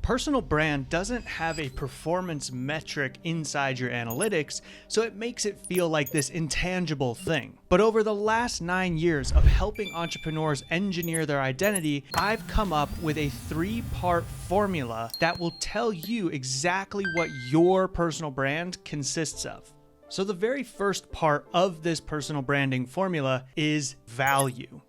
personal brand doesn't have a performance metric inside your analytics, so it makes it feel like this intangible thing. But over the last 9 years of helping entrepreneurs engineer their identity, I've come up with a 3-part formula that will tell you exactly what your personal brand consists of. So the very first part of this personal branding formula is value.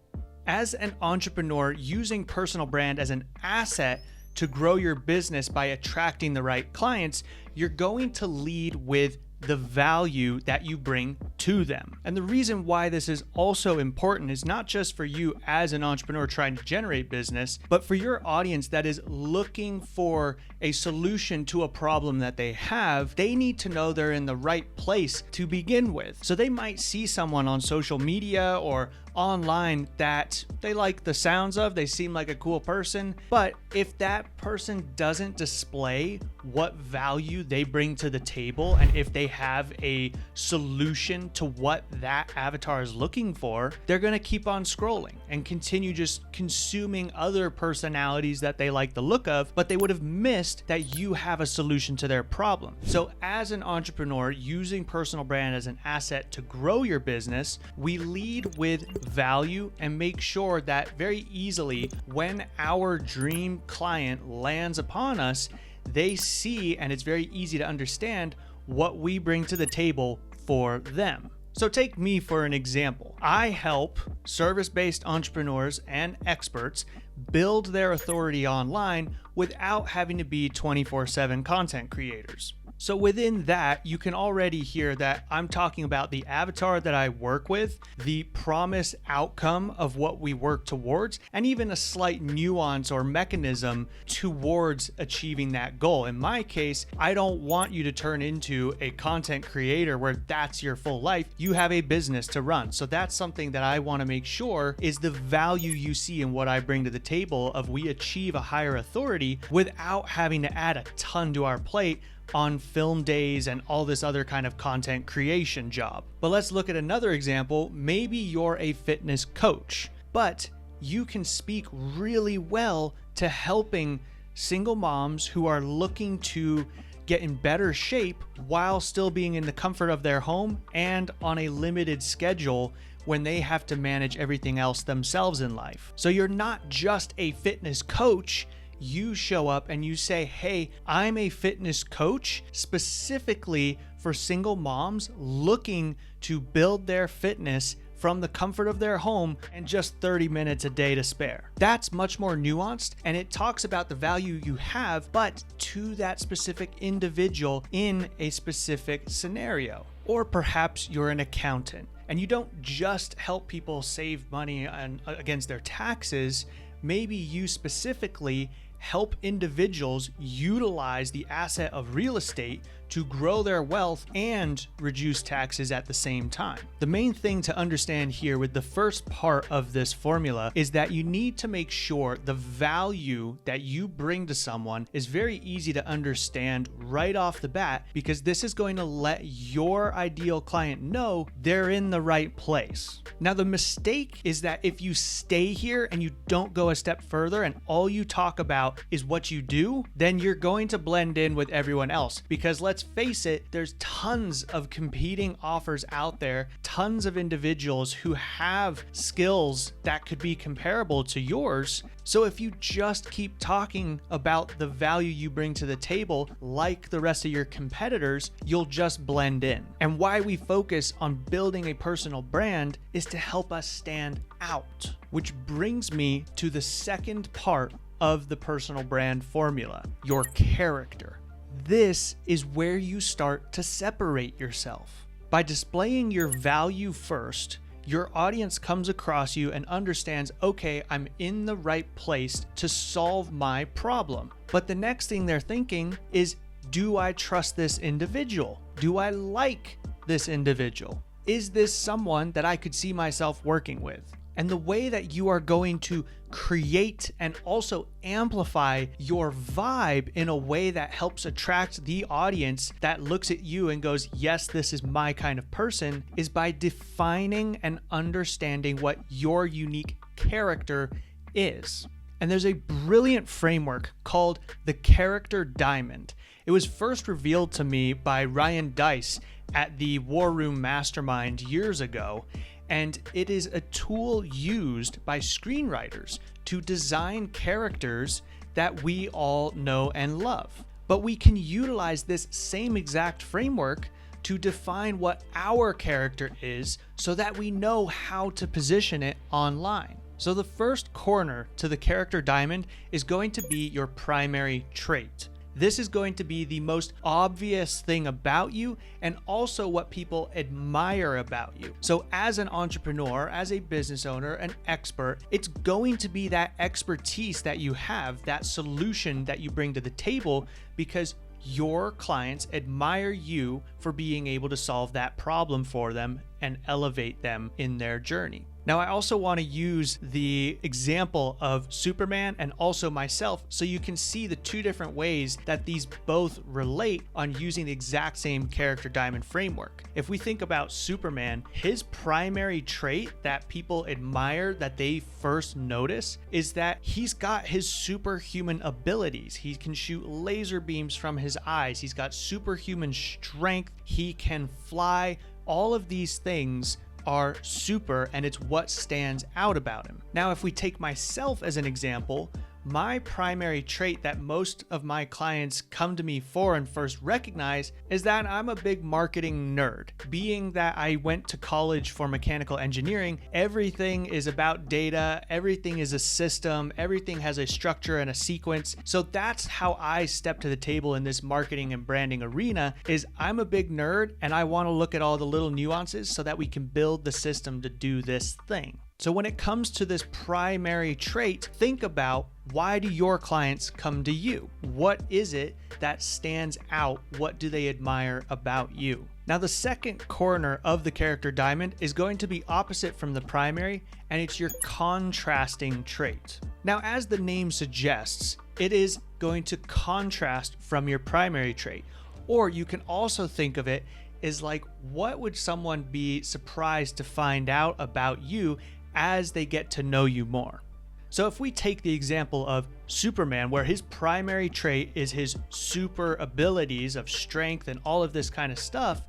As an entrepreneur, using personal brand as an asset to grow your business by attracting the right clients, you're going to lead with the value that you bring to them. And the reason why this is also important is not just for you as an entrepreneur trying to generate business, but for your audience that is looking for a solution to a problem that they have. They need to know they're in the right place to begin with. So they might see someone on social media or online that they like the sounds of, they seem like a cool person, but if that person doesn't display what value they bring to the table, and if they have a solution to what that avatar is looking for, they're going to keep on scrolling and continue just consuming other personalities that they like the look of, but they would have missed that you have a solution to their problem. So as an entrepreneur using personal brand as an asset to grow your business, we lead with value and make sure that very easily when our dream client lands upon us, they see, and it's very easy to understand what we bring to the table for them. So take me for an example. I help service-based entrepreneurs and experts build their authority online without having to be 24/7 content creators. So within that, you can already hear that I'm talking about the avatar that I work with, the promise outcome of what we work towards, and even a slight nuance or mechanism towards achieving that goal. In my case, I don't want you to turn into a content creator where that's your full life. You have a business to run. So that's something that I want to make sure is the value you see in what I bring to the table of we achieve a higher authority without having to add a ton to our plate on film days and all this other kind of content creation job. But let's look at another example. Maybe you're a fitness coach, but you can speak really well to helping single moms who are looking to get in better shape while still being in the comfort of their home and on a limited schedule when they have to manage everything else themselves in life. So you're not just a fitness coach. You show up and you say, hey, I'm a fitness coach specifically for single moms looking to build their fitness from the comfort of their home and just 30 minutes a day to spare. That's much more nuanced, and it talks about the value you have, but to that specific individual in a specific scenario. Or perhaps you're an accountant and you don't just help people save money against their taxes. Maybe you specifically help individuals utilize the asset of real estate to grow their wealth and reduce taxes at the same time. The main thing to understand here with the first part of this formula is that you need to make sure the value that you bring to someone is very easy to understand right off the bat, because this is going to let your ideal client know they're in the right place. Now, the mistake is that if you stay here and you don't go a step further and all you talk about is what you do, then you're going to blend in with everyone else, because let's face it, there's tons of competing offers out there, tons of individuals who have skills that could be comparable to yours. So if you just keep talking about the value you bring to the table like the rest of your competitors, you'll just blend in. And why we focus on building a personal brand is to help us stand out, which brings me to the second part of the personal brand formula, your character. This is where you start to separate yourself. By displaying your value first, your audience comes across you and understands, okay, I'm in the right place to solve my problem. But the next thing they're thinking is, do I trust this individual? Do I like this individual? Is this someone that I could see myself working with? And the way that you are going to create and also amplify your vibe in a way that helps attract the audience that looks at you and goes, yes, this is my kind of person, is by defining and understanding what your unique character is. And there's a brilliant framework called the character diamond. It was first revealed to me by Ryan Deiss at the War Room Mastermind years ago, and it is a tool used by screenwriters to design characters that we all know and love. But we can utilize this same exact framework to define what our character is so that we know how to position it online. So the first corner to the character diamond is going to be your primary trait. This is going to be the most obvious thing about you and also what people admire about you. So as an entrepreneur, as a business owner, an expert, it's going to be that expertise that you have, that solution that you bring to the table, because your clients admire you for being able to solve that problem for them and elevate them in their journey. Now, I also want to use the example of Superman and also myself so you can see the two different ways that these both relate on using the exact same character diamond framework. If we think about Superman, his primary trait that people admire, that they first notice, is that he's got his superhuman abilities. He can shoot laser beams from his eyes. He's got superhuman strength. He can fly. All of these things are super, and it's what stands out about him. Now, if we take myself as an example, my primary trait that most of my clients come to me for and first recognize is that I'm a big marketing nerd. Being that I went to college for mechanical engineering, everything is about data, everything is a system, everything has a structure and a sequence. So that's how I step to the table in this marketing and branding arena. Is I'm a big nerd and I want to look at all the little nuances so that we can build the system to do this thing. So when it comes to this primary trait, think about, why do your clients come to you? What is it that stands out? What do they admire about you? Now, the second corner of the character diamond is going to be opposite from the primary, and it's your contrasting trait. Now, as the name suggests, it is going to contrast from your primary trait. Or you can also think of it as like, what would someone be surprised to find out about you as they get to know you more? So if we take the example of Superman, where his primary trait is his super abilities of strength and all of this kind of stuff,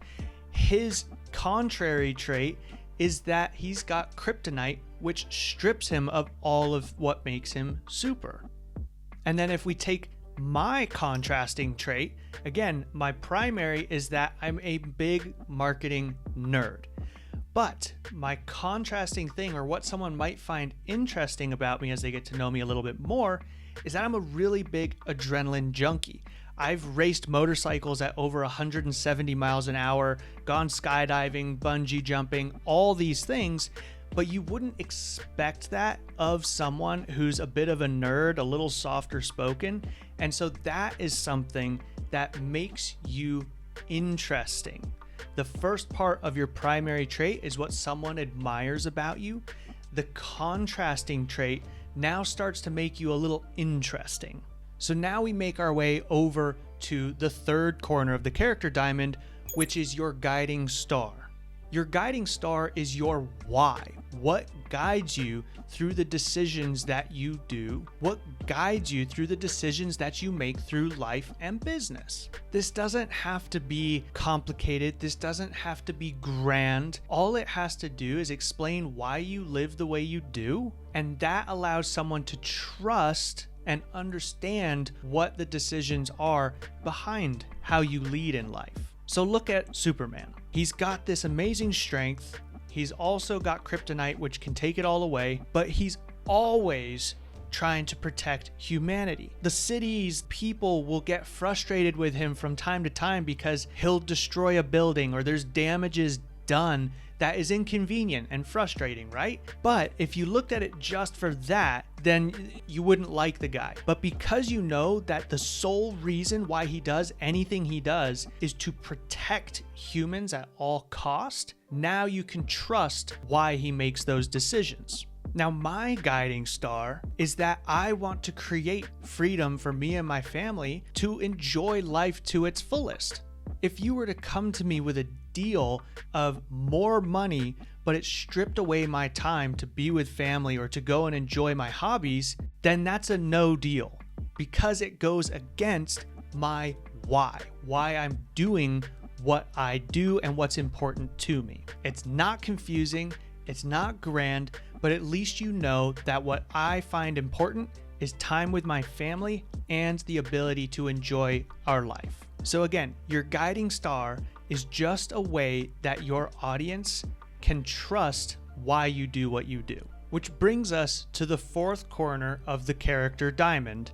his contrary trait is that he's got kryptonite, which strips him of all of what makes him super. And then if we take my contrasting trait, again, my primary is that I'm a big marketing nerd. But my contrasting thing, or what someone might find interesting about me as they get to know me a little bit more, is that I'm a really big adrenaline junkie. I've raced motorcycles at over 170 miles an hour, gone skydiving, bungee jumping, all these things, but you wouldn't expect that of someone who's a bit of a nerd, a little softer spoken. And so that is something that makes you interesting. The first part of your primary trait is what someone admires about you. The contrasting trait now starts to make you a little interesting. So now we make our way over to the third corner of the character diamond, which is your guiding star. Your guiding star is your why. What guides you through the decisions that you do? What guides you through the decisions that you make through life and business? This doesn't have to be complicated. This doesn't have to be grand. All it has to do is explain why you live the way you do. And that allows someone to trust and understand what the decisions are behind how you lead in life. So look at Superman. He's got this amazing strength. He's also got kryptonite, which can take it all away, but he's always trying to protect humanity. The city's people will get frustrated with him from time to time because he'll destroy a building or there's damages done that is inconvenient and frustrating, right? But if you looked at it just for that, then you wouldn't like the guy. But because you know that the sole reason why he does anything he does is to protect humans at all cost, now you can trust why he makes those decisions. Now, my guiding star is that I want to create freedom for me and my family to enjoy life to its fullest. If you were to come to me with a deal of more money, but it stripped away my time to be with family or to go and enjoy my hobbies, then that's a no deal because it goes against my why I'm doing what I do and what's important to me. It's not confusing, it's not grand, but at least you know that what I find important is time with my family and the ability to enjoy our life. So again, your guiding star is just a way that your audience can trust why you do what you do. Which brings us to the fourth corner of the character diamond,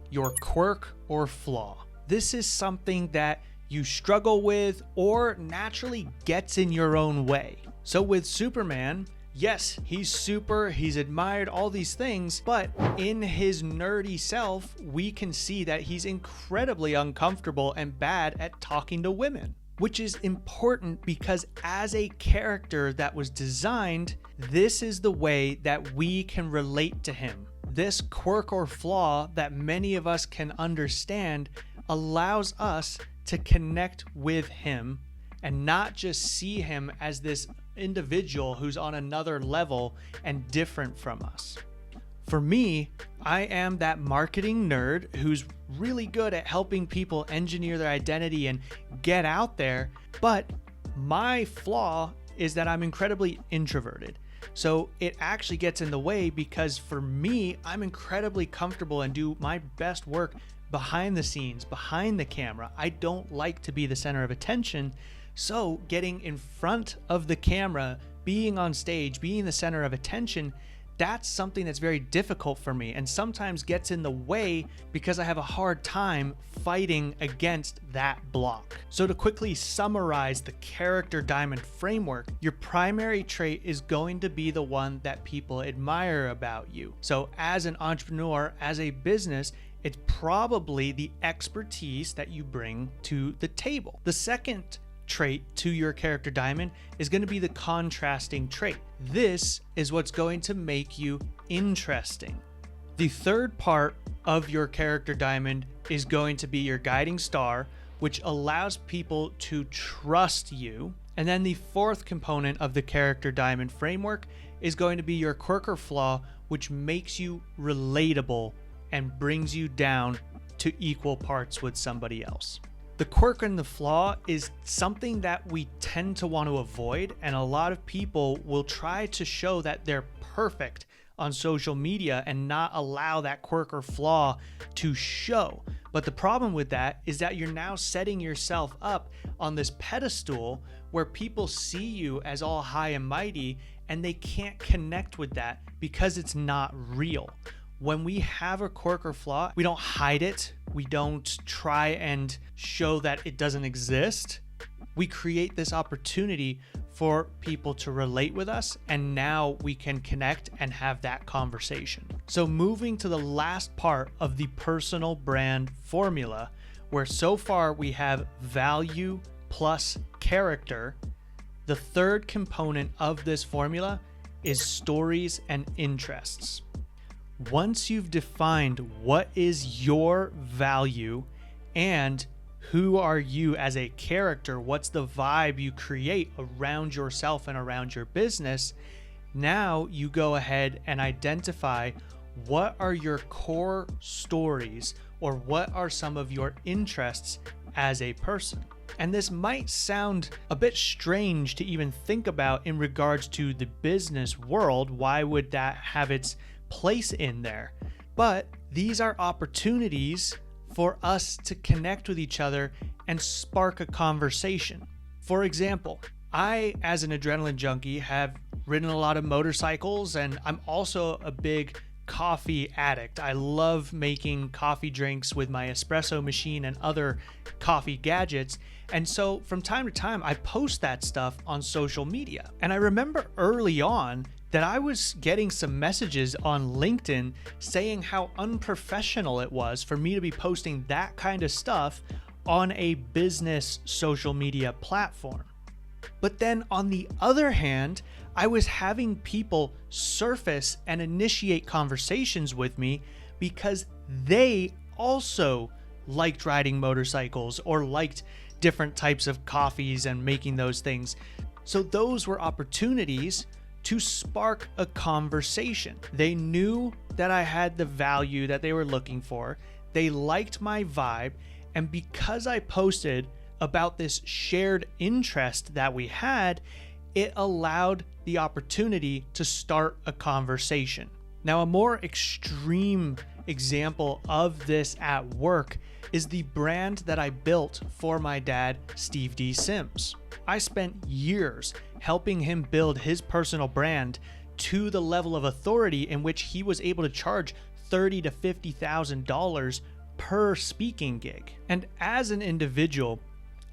your quirk or flaw. This is something that you struggle with or naturally gets in your own way. So with Superman, yes, he's super, he's admired, all these things, but in his nerdy self, we can see that he's incredibly uncomfortable and bad at talking to women, which is important because as a character that was designed, this is the way that we can relate to him. This quirk or flaw that many of us can understand allows us to connect with him and not just see him as this individual who's on another level and different from us. For me, I am that marketing nerd who's really good at helping people engineer their identity and get out there, but my flaw is that I'm incredibly introverted. So it actually gets in the way because for me, I'm incredibly comfortable and do my best work behind the scenes, behind the camera. I don't like to be the center of attention. So getting in front of the camera, being on stage, being the center of attention, that's something that's very difficult for me and sometimes gets in the way because I have a hard time fighting against that block. So to quickly summarize the character diamond framework, your primary trait is going to be the one that people admire about you. So as an entrepreneur, as a business, it's probably the expertise that you bring to the table. The second trait to your character diamond is going to be the contrasting trait. This is what's going to make you interesting. The third part of your character diamond is going to be your guiding star, which allows people to trust you. And then the fourth component of the character diamond framework is going to be your quirk or flaw, which makes you relatable and brings you down to equal parts with somebody else. The quirk and the flaw is something that we tend to want to avoid, and a lot of people will try to show that they're perfect on social media and not allow that quirk or flaw to show. But the problem with that is that you're now setting yourself up on this pedestal where people see you as all high and mighty, and they can't connect with that because it's not real. When we have a quirk or flaw, we don't hide it. We don't try and show that it doesn't exist. We create this opportunity for people to relate with us, and now we can connect and have that conversation. So moving to the last part of the personal brand formula, where so far we have value plus character, the third component of this formula is stories and interests. Once you've defined what is your value and who are you as a character, what's the vibe you create around yourself and around your business, now you go ahead and identify what are your core stories or what are some of your interests as a person. And this might sound a bit strange to even think about in regards to the business world. Why would that have its place in there? But these are opportunities for us to connect with each other and spark a conversation. For example, I, as an adrenaline junkie, have ridden a lot of motorcycles, and I'm also a big coffee addict. I love making coffee drinks with my espresso machine and other coffee gadgets. And so from time to time, I post that stuff on social media. And I remember early on that I was getting some messages on LinkedIn saying how unprofessional it was for me to be posting that kind of stuff on a business social media platform. But then on the other hand, I was having people surface and initiate conversations with me because they also liked riding motorcycles or liked different types of coffees and making those things. So those were opportunities to spark a conversation. They knew that I had the value that they were looking for. They liked my vibe. And because I posted about this shared interest that we had, it allowed the opportunity to start a conversation. Now, a more extreme example of this at work is the brand that I built for my dad, Steve D. Sims. I spent years helping him build his personal brand to the level of authority in which he was able to charge $30,000 to $50,000 per speaking gig. And as an individual,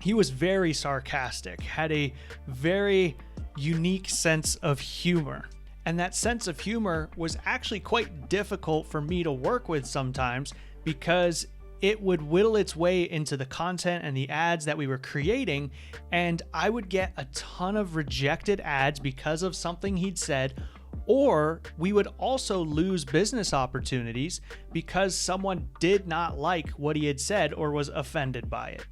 he was very sarcastic, had a very unique sense of humor. And that sense of humor was actually quite difficult for me to work with sometimes because it would whittle its way into the content and the ads that we were creating, and I would get a ton of rejected ads because of something he'd said, or we would also lose business opportunities because someone did not like what he had said or was offended by it.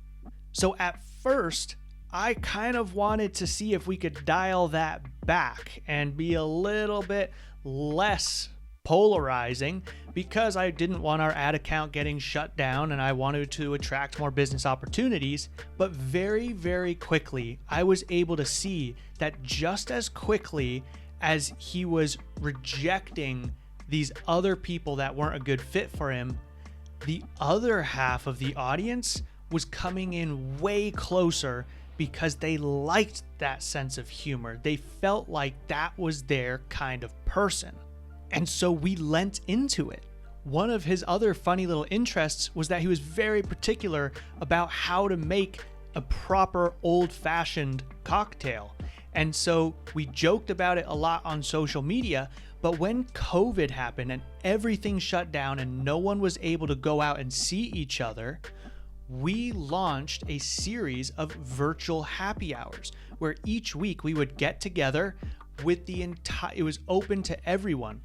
So at first, I kind of wanted to see if we could dial that back and be a little bit less polarizing because I didn't want our ad account getting shut down and I wanted to attract more business opportunities. But very, very quickly, I was able to see that just as quickly as he was rejecting these other people that weren't a good fit for him, the other half of the audience was coming in way closer because they liked that sense of humor. They felt like that was their kind of person. And so we lent into it. One of his other funny little interests was that he was very particular about how to make a proper old-fashioned cocktail. And so we joked about it a lot on social media, but when COVID happened and everything shut down and no one was able to go out and see each other, we launched a series of virtual happy hours where each week we would get together with it was open to everyone.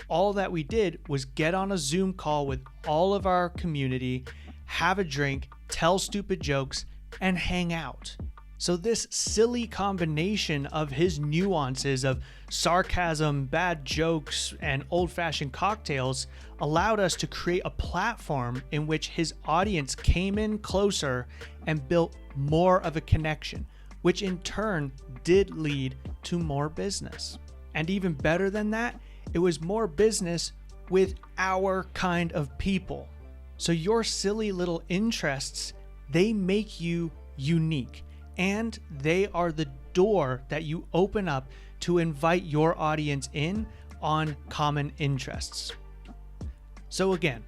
All that we did was get on a Zoom call with all of our community, have a drink, tell stupid jokes, and hang out. So this silly combination of his nuances of sarcasm, bad jokes, and old-fashioned cocktails allowed us to create a platform in which his audience came in closer and built more of a connection, which in turn did lead to more business. And even better than that, it was more business with our kind of people. So your silly little interests, they make you unique. And they are the door that you open up to invite your audience in on common interests. So again,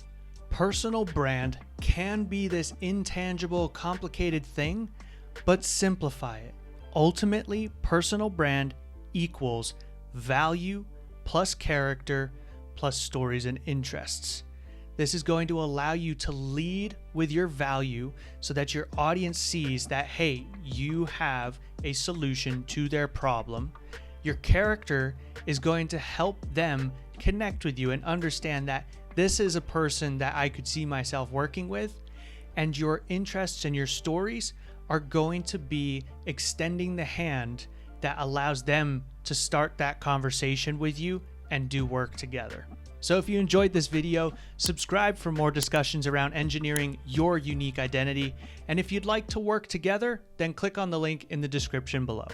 personal brand can be this intangible, complicated thing, but simplify it. Ultimately, personal brand equals value plus character plus stories and interests. This is going to allow you to lead with your value so that your audience sees that, hey, you have a solution to their problem. Your character is going to help them connect with you and understand that this is a person that I could see myself working with. And your interests and your stories are going to be extending the hand that allows them to start that conversation with you and do work together. So if you enjoyed this video, subscribe for more discussions around engineering your unique identity. And if you'd like to work together, then click on the link in the description below.